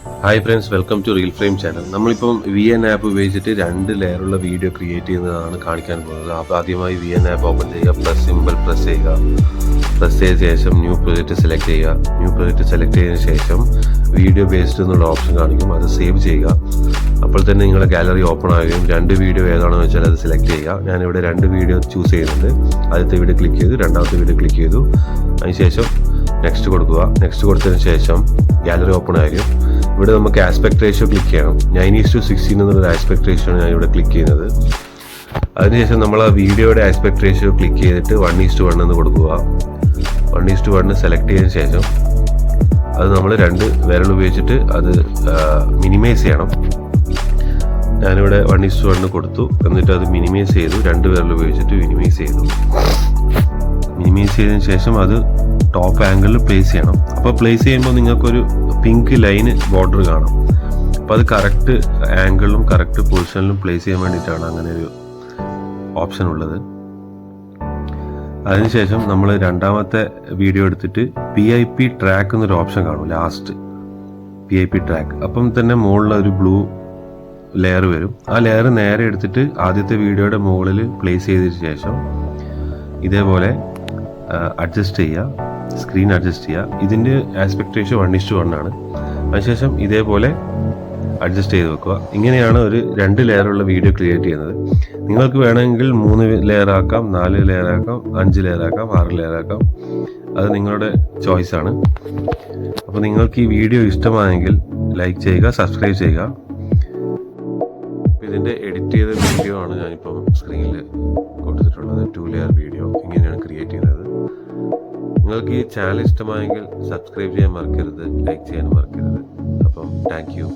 Hi friends, welcome to real frame channel. നമ്മളിപ്പം VN app ഉപയോഗിച്ചിട്ട് 2 ലെയറുള്ള video create ചെയ്യുന്നതാണ് കാണിക്കാൻ പോകുന്നത്. അപ്പോൾ ആദ്യമായി VN ആപ്പ് ഓപ്പൺ ചെയ്യുക, പ്ലസ് സിമ്പിൾ പ്രസ് ചെയ്യുക. പ്രസ് ചെയ്ത ശേഷം ന്യൂ പ്രൊജക്റ്റ് സെലക്ട് ചെയ്യുക. ന്യൂ പ്രൊജക്റ്റ് സെലക്ട് ചെയ്തതിന് ശേഷം വീഡിയോ ബേസ്ഡ് എന്നുള്ള ഓപ്ഷൻ കാണിക്കും, അത് സേവ് ചെയ്യുക. അപ്പോൾ തന്നെ നിങ്ങളുടെ ഗാലറി ഓപ്പൺ ആവുകയും 2 വീഡിയോ ഏതാണെന്ന് വെച്ചാൽ അത് സെലക്ട് ചെയ്യുക. ഞാനിവിടെ 2 വീഡിയോ ചൂസ് ചെയ്യുന്നുണ്ട്. ആദ്യത്തെ വീഡിയോ ക്ലിക്ക് ചെയ്തു, രണ്ടാമത്തെ വീഡിയോ ക്ലിക്ക് ചെയ്തു. അതിനുശേഷം നെക്സ്റ്റ് കൊടുക്കുക. നെക്സ്റ്റ് കൊടുത്തതിന് ശേഷം ഗാലറി ഓപ്പൺ ആയിരിക്കും. ഇവിടെ നമുക്ക് ആസ്പെക്ട് റേഷ്യോ ക്ലിക്ക് ചെയ്യണം. 9:16 എന്നുള്ളൊരു ആസ്പെക്ട് റേഷ്യോ ആണ് ഞാൻ ഇവിടെ ക്ലിക്ക് ചെയ്യുന്നത്. അതിനുശേഷം നമ്മൾ ആ വീഡിയോയുടെ ആസ്പെക്ട് റേഷ്യോ ക്ലിക്ക് ചെയ്തിട്ട് 1:1 എന്ന് കൊടുക്കുക. 1:1 സെലക്ട് ചെയ്തതിന് ശേഷം അത് നമ്മൾ 2 വിരൽ ഉപയോഗിച്ചിട്ട് അത് മിനിമൈസ് ചെയ്യണം. ഞാനിവിടെ 1:1 കൊടുത്തു, എന്നിട്ട് അത് മിനിമൈസ് ചെയ്തു. 2 വിരൽ ഉപയോഗിച്ചിട്ട് മിനിമൈസ് ചെയ്തു. മിനിമൈസ് ചെയ്തതിന് ശേഷം അത് ടോപ്പ് ആംഗിളിൽ പ്ലേസ് ചെയ്യണം. അപ്പോൾ പ്ലേസ് ചെയ്യുമ്പോൾ നിങ്ങൾക്കൊരു പിങ്ക് ലൈന് ബോർഡർ കാണാം. അപ്പോൾ അത് കറക്റ്റ് ആംഗിളിലും കറക്റ്റ് പൊസിഷനിലും പ്ലേസ് ചെയ്യാൻ വേണ്ടിയിട്ടാണ് അങ്ങനെ ഒരു ഓപ്ഷൻ ഉള്ളത്. അതിനുശേഷം നമ്മൾ രണ്ടാമത്തെ വീഡിയോ എടുത്തിട്ട് PIP ട്രാക്ക് എന്നൊരു ഓപ്ഷൻ കാണും, ലാസ്റ്റ് PIP ട്രാക്ക്. അപ്പം തന്നെ മുകളിൽ ഒരു ബ്ലൂ ലെയർ വരും. ആ ലെയർ നേരെ എടുത്തിട്ട് ആദ്യത്തെ വീഡിയോയുടെ മുകളിൽ പ്ലേസ് ചെയ്തതിന് ശേഷം ഇതേപോലെ അഡ്ജസ്റ്റ് ചെയ്യുക, സ്ക്രീൻ അഡ്ജസ്റ്റ് ചെയ്യുക. ഇതിൻ്റെ ആസ്പെക്ട് റേഷ്യോ 1:1 ആണ്. അതിനുശേഷം ഇതേപോലെ അഡ്ജസ്റ്റ് ചെയ്ത് വെക്കുക. ഇങ്ങനെയാണ് ഒരു 2 ലെയറുള്ള വീഡിയോ ക്രിയേറ്റ് ചെയ്യുന്നത്. നിങ്ങൾക്ക് വേണമെങ്കിൽ 3 ലെയർ ആക്കാം, 4 ലെയർ ആക്കാം, 5 ലെയർ ആക്കാം, 6 ലെയർ ആക്കാം. അത് നിങ്ങളുടെ ചോയ്സാണ്. അപ്പോൾ നിങ്ങൾക്ക് ഈ വീഡിയോ ഇഷ്ടമായെങ്കിൽ ലൈക്ക് ചെയ്യുക, സബ്സ്ക്രൈബ് ചെയ്യുക. ഇതിൻ്റെ എഡിറ്റ് ചെയ്ത വീഡിയോ ആണ് ഞാനിപ്പം സ്ക്രീനിൽ കൊടുത്തിട്ടുള്ളത്. 2 ലെയർ വീഡിയോ ഇങ്ങനെയാണ് ക്രിയേറ്റ് ചെയ്യുന്നത്. നിങ്ങൾക്ക് ഈ ചാനൽ ഇഷ്ടമായെങ്കിൽ സബ്സ്ക്രൈബ് ചെയ്യാൻ മറക്കരുത്, ലൈക്ക് ചെയ്യാൻ മറക്കരുത്. അപ്പം താങ്ക് യു.